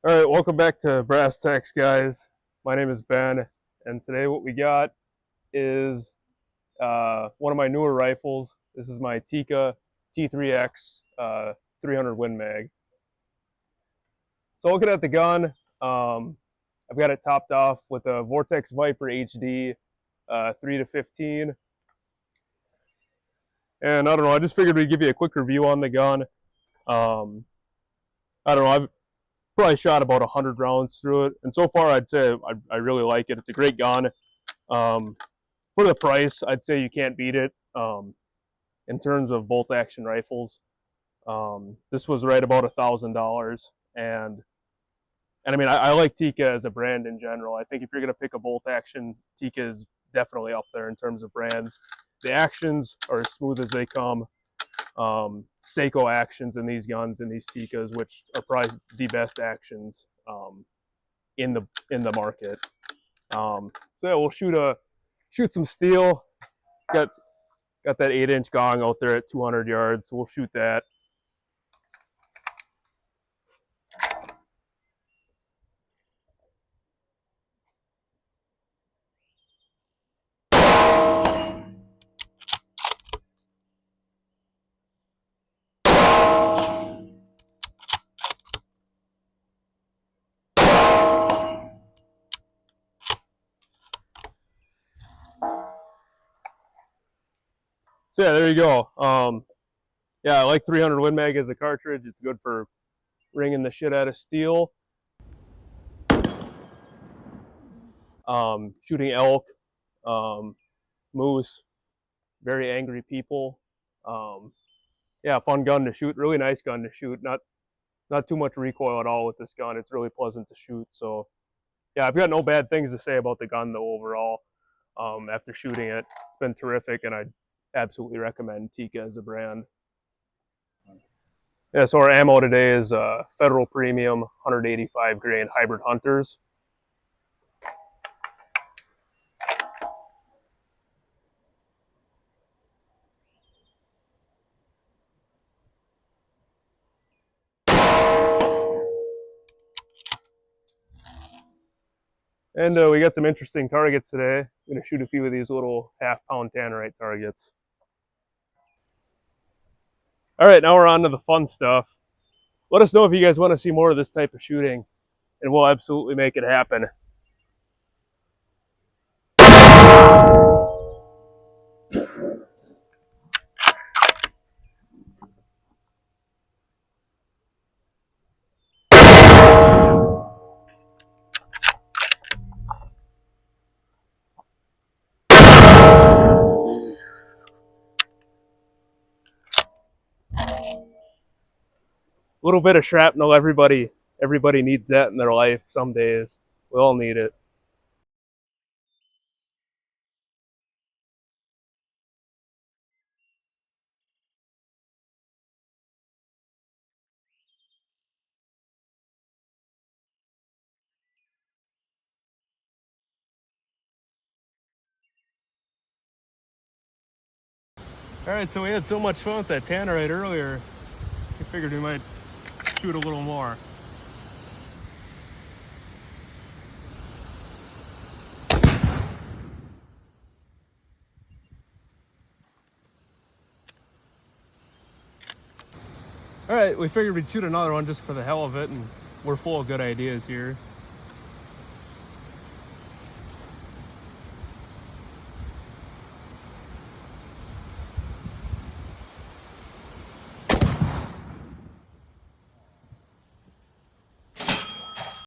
All right, welcome back to Brass Tacks, guys. My name is Ben, and today what we got is one of my newer rifles. This is my Tikka T3x 300 Win Mag. So looking at the gun, I've got it topped off with a Vortex Viper HD 3 to 15. And I don't know, I just figured we'd give you a quick review on the gun. I don't know, I've probably shot about 100 rounds through it, and so far I'd say I really like it. It's a great gun. For the price, I'd say you can't beat it in terms of bolt action rifles. This was right about $1,000, and I mean I like Tikka as a brand in general. I think if you're gonna pick a bolt action, Tikka is definitely up there in terms of brands. The actions are as smooth as they come. Seiko actions in these guns and these Tikkas, which are probably the best actions in the market. So yeah, we'll shoot some steel. Got that 8-inch gong out there at 200 yards, so we'll shoot that. So yeah, there you go. Yeah, I like 300 Win Mag as a cartridge. It's good for ringing the shit out of steel. Shooting elk, moose, very angry people. Yeah, fun gun to shoot. Really nice gun to shoot. Not too much recoil at all with this gun. It's really pleasant to shoot. So yeah, I've got no bad things to say about the gun though overall. After shooting it, it's been terrific, and I absolutely recommend Tikka as a brand. Yeah, so our ammo today is Federal Premium 185 grain Hybrid Hunters. And we got some interesting targets today. I'm going to shoot a few of these little half-pound Tannerite targets. All right, now we're on to the fun stuff. Let us know if you guys want to see more of this type of shooting, and we'll absolutely make it happen. A little bit of shrapnel, everybody needs that in their life some days. We all need it. All right, so we had so much fun with that Tannerite earlier, I figured we might shoot a little more. All right, we figured we'd shoot another one just for the hell of it, and we're full of good ideas here.